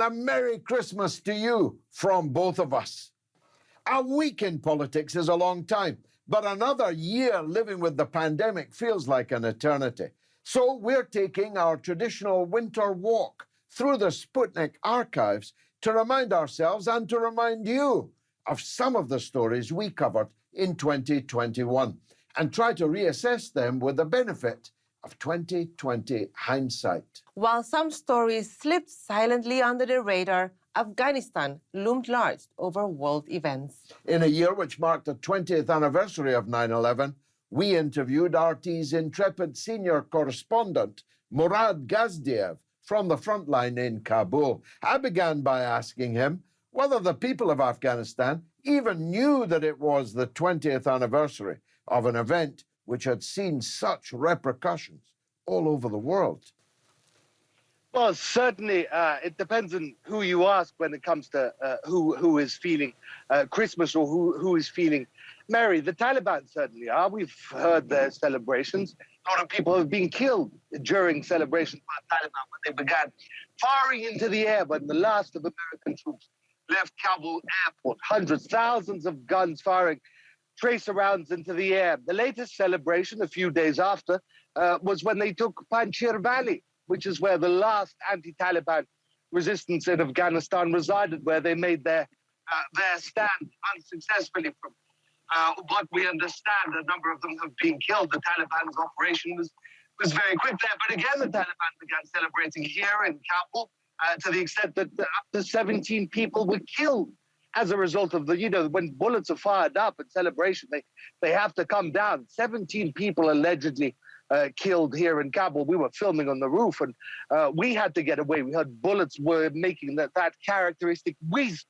A Merry Christmas to you from both of us. A week in politics is a long time, but another year living with the pandemic feels like an eternity. So we're taking our traditional winter walk through the Sputnik archives to remind ourselves and to remind you of some of the stories we covered in 2021 and try to reassess them with the benefit of 2020 hindsight. While some stories slipped silently under the radar, Afghanistan loomed large over world events. In a year which marked the 20th anniversary of 9/11, we interviewed RT's intrepid senior correspondent, Murad Gazdiev, from the front line in Kabul. I began by asking him whether the people of Afghanistan even knew that it was the 20th anniversary of an event which had seen such repercussions all over the world. Well, certainly, it depends on who you ask when it comes to who is feeling Christmas or who is feeling merry. The Taliban certainly are. We've heard their celebrations. A lot of people have been killed during celebrations by the Taliban when they began firing into the air when the last of American troops left Kabul airport. Hundreds, thousands of guns firing tracer rounds into the air. The latest celebration, a few days after, was when they took Panjshir Valley, which is where the last anti-Taliban resistance in Afghanistan resided, where they made their stand unsuccessfully. From what we understand, a number of them have been killed. The Taliban's operation was very quick there. But again, the Taliban began celebrating here in Kabul to the extent that up to 17 people were killed as a result of when bullets are fired up in celebration, they have to come down. 17 people allegedly killed here in Kabul. We were filming on the roof, and we had to get away. We heard bullets were making that characteristic whiz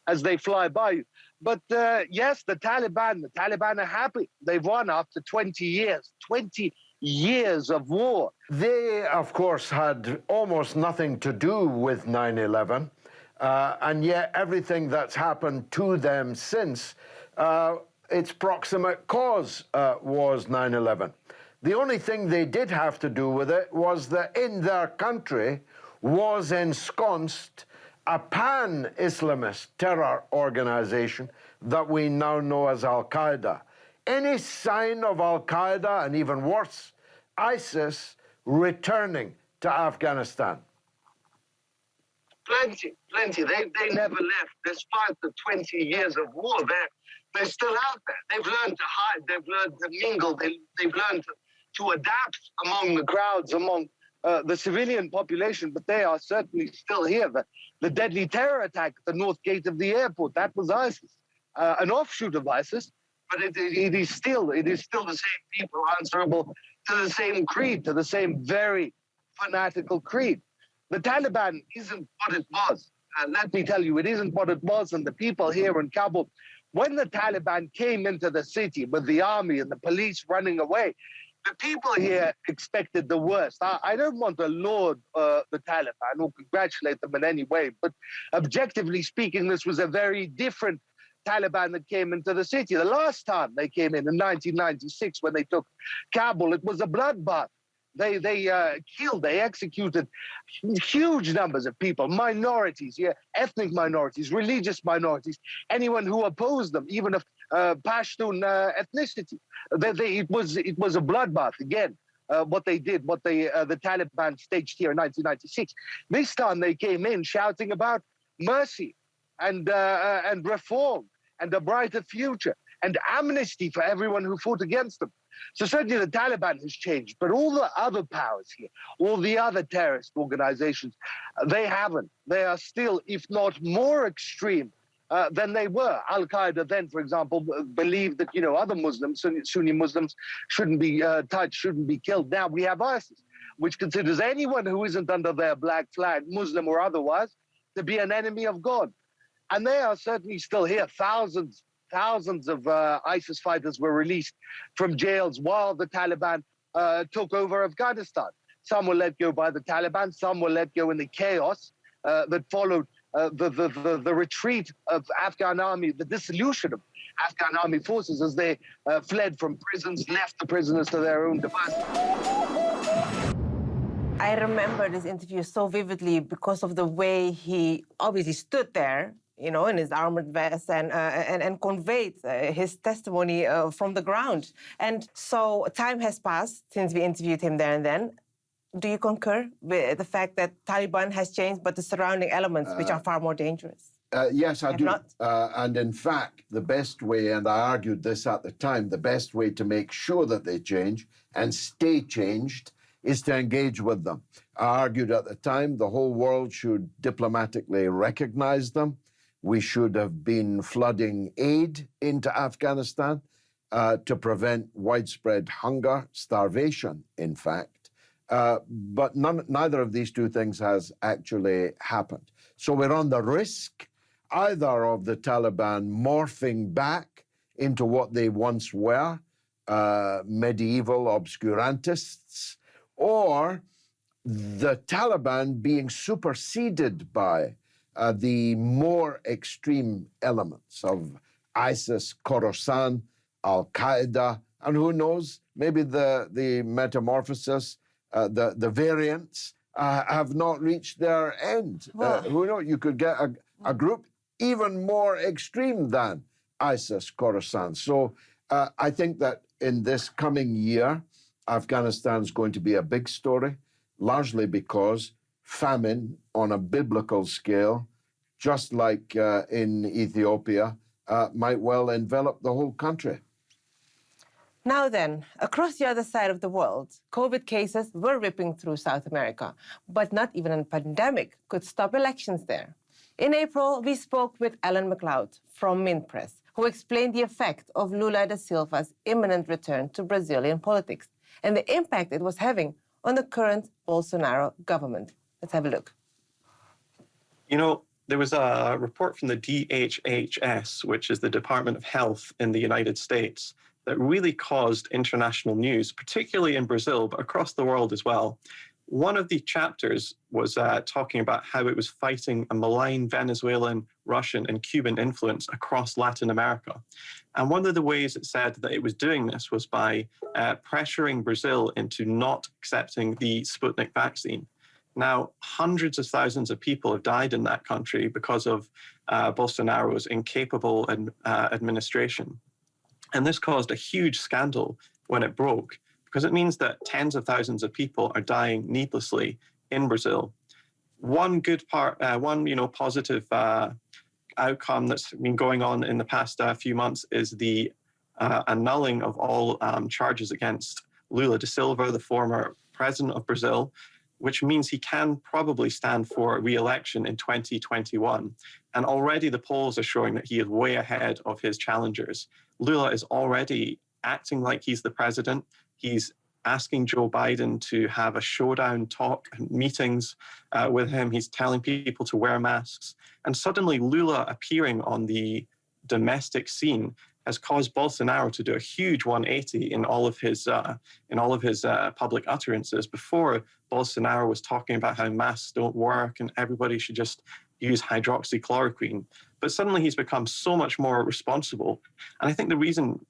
as they fly by you. But yes, the Taliban are happy. They've won after 20 years, 20 years of war. They, of course, had almost nothing to do with 9/11. And yet everything that's happened to them since, its proximate cause was 9/11. The only thing they did have to do with it was that in their country was ensconced a pan-Islamist terror organization that we now know as Al-Qaeda. Any sign of Al-Qaeda, and even worse, ISIS, returning to Afghanistan? Plenty. They never left. Despite the 20 years of war, they're still out there. They've learned to hide. They've learned to mingle. They've learned to adapt among the crowds, among the civilian population, but they are certainly still here. The deadly terror attack at the north gate of the airport, that was ISIS, an offshoot of ISIS, but it is still the same people answerable to the same creed, to the same very fanatical creed. The Taliban isn't what it was. Let me tell you, it isn't what it was. And the people here in Kabul, when the Taliban came into the city with the army and the police running away, the people here expected the worst. I don't want to laud the Taliban or congratulate them in any way, but objectively speaking, this was a very different Taliban that came into the city. The last time they came in 1996, when they took Kabul, it was a bloodbath. They killed, they executed huge numbers of people, minorities, ethnic minorities, religious minorities, anyone who opposed them, even of Pashtun ethnicity. It was a bloodbath again. What they did, the Taliban staged here in 1996. This time they came in shouting about mercy and reform and a brighter future and amnesty for everyone who fought against them. So certainly the Taliban has changed, but all the other powers here, all the other terrorist organizations, they haven't. They are still, if not more extreme than they were. Al-Qaeda then, for example, believed that, other Muslims, Sunni Muslims, shouldn't be touched, shouldn't be killed. Now we have ISIS, which considers anyone who isn't under their black flag, Muslim or otherwise, to be an enemy of God. And they are certainly still here. Thousands of ISIS fighters were released from jails while the Taliban took over Afghanistan. Some were let go by the Taliban, some were let go in the chaos that followed the retreat of Afghan army, the dissolution of Afghan army forces as they fled from prisons, left the prisoners to their own devices. I remember this interview so vividly because of the way he obviously stood there, you know, in his armored vest and conveyed his testimony from the ground. And so time has passed since we interviewed him there and then. Do you concur with the fact that Taliban has changed, but the surrounding elements, which are far more dangerous? Yes, I do. Not? And in fact, the best way, and I argued this at the time, the best way to make sure that they change and stay changed is to engage with them. I argued at the time the whole world should diplomatically recognize them. We should have been flooding aid into Afghanistan to prevent widespread hunger, starvation, in fact. But neither of these two things has actually happened. So we're on the risk either of the Taliban morphing back into what they once were, medieval obscurantists, or the Taliban being superseded by the more extreme elements of ISIS, Khorasan, Al-Qaeda, and who knows, maybe the metamorphosis, the variants have not reached their end. Who knows, you could get a group even more extreme than ISIS, Khorasan. So I think that in this coming year, Afghanistan is going to be a big story, largely because famine on a biblical scale, just like in Ethiopia, might well envelop the whole country. Now then, across the other side of the world, COVID cases were ripping through South America, but not even a pandemic could stop elections there. In April, we spoke with Alan McLeod from Minpress, who explained the effect of Lula da Silva's imminent return to Brazilian politics and the impact it was having on the current Bolsonaro government. Let's have a look. You know, there was a report from the DHHS, which is the Department of Health in the United States, that really caused international news, particularly in Brazil, but across the world as well. One of the chapters was talking about how it was fighting a malign Venezuelan, Russian, and Cuban influence across Latin America. And one of the ways it said that it was doing this was by pressuring Brazil into not accepting the Sputnik vaccine. Now, hundreds of thousands of people have died in that country because of Bolsonaro's incapable administration. And this caused a huge scandal when it broke, because it means that tens of thousands of people are dying needlessly in Brazil. One good part, positive outcome that's been going on in the past few months is the annulling of all charges against Lula da Silva, the former president of Brazil, which means he can probably stand for re-election in 2021. And already the polls are showing that he is way ahead of his challengers. Lula is already acting like he's the president. He's asking Joe Biden to have a showdown talk, meetings with him. He's telling people to wear masks. And suddenly Lula appearing on the domestic scene has caused Bolsonaro to do a huge 180 in all of his public utterances. Before, Bolsonaro was talking about how masks don't work and everybody should just use hydroxychloroquine. But suddenly he's become so much more responsible. And I think the reason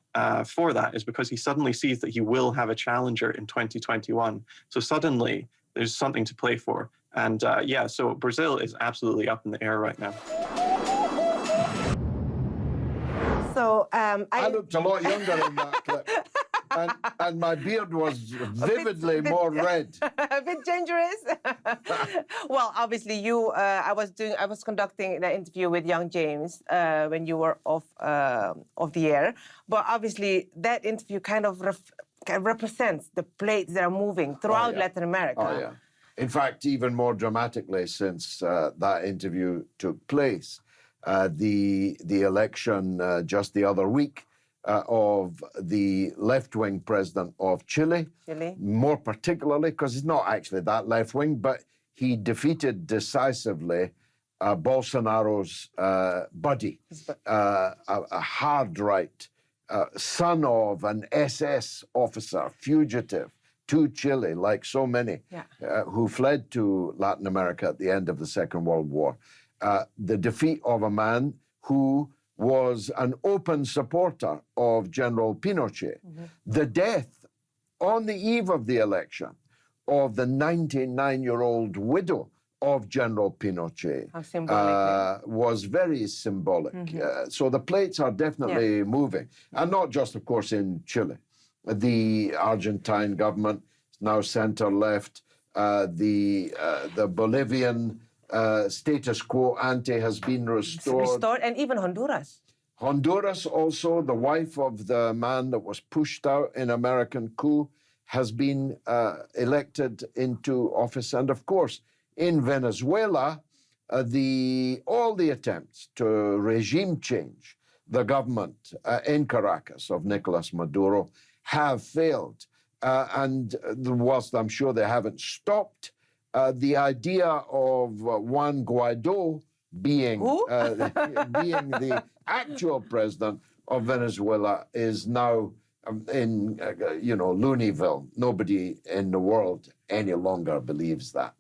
for that is because he suddenly sees that he will have a challenger in 2021. So suddenly there's something to play for. And so Brazil is absolutely up in the air right now. So I looked a lot younger in that clip. And my beard was vividly more red. A bit dangerous. Well, obviously, I was conducting the interview with young James when you were off the air. But obviously, that interview kind of represents the plates that are moving throughout Latin America. Oh, yeah. In fact, even more dramatically, since that interview took place, the election just the other week of the left-wing president of Chile, more particularly, because he's not actually that left-wing, but he defeated decisively Bolsonaro's buddy, a hard-right, son of an SS officer, fugitive to Chile, like so many, who fled to Latin America at the end of the Second World War. The defeat of a man who was an open supporter of General Pinochet. The death on the eve of the election of the 99-year-old widow of General Pinochet How symbolic. was very symbolic. So the plates are definitely moving. And not just, of course, in Chile. The Argentine government is now center-left. The Bolivian status quo ante has been restored. And even Honduras. Honduras also, the wife of the man that was pushed out in American coup, has been elected into office. And of course, in Venezuela, all the attempts to regime change the government in Caracas of Nicolas Maduro have failed. And whilst I'm sure they haven't stopped, the idea of Juan Guaido being the actual president of Venezuela is now in Looneyville. Nobody in the world any longer believes that.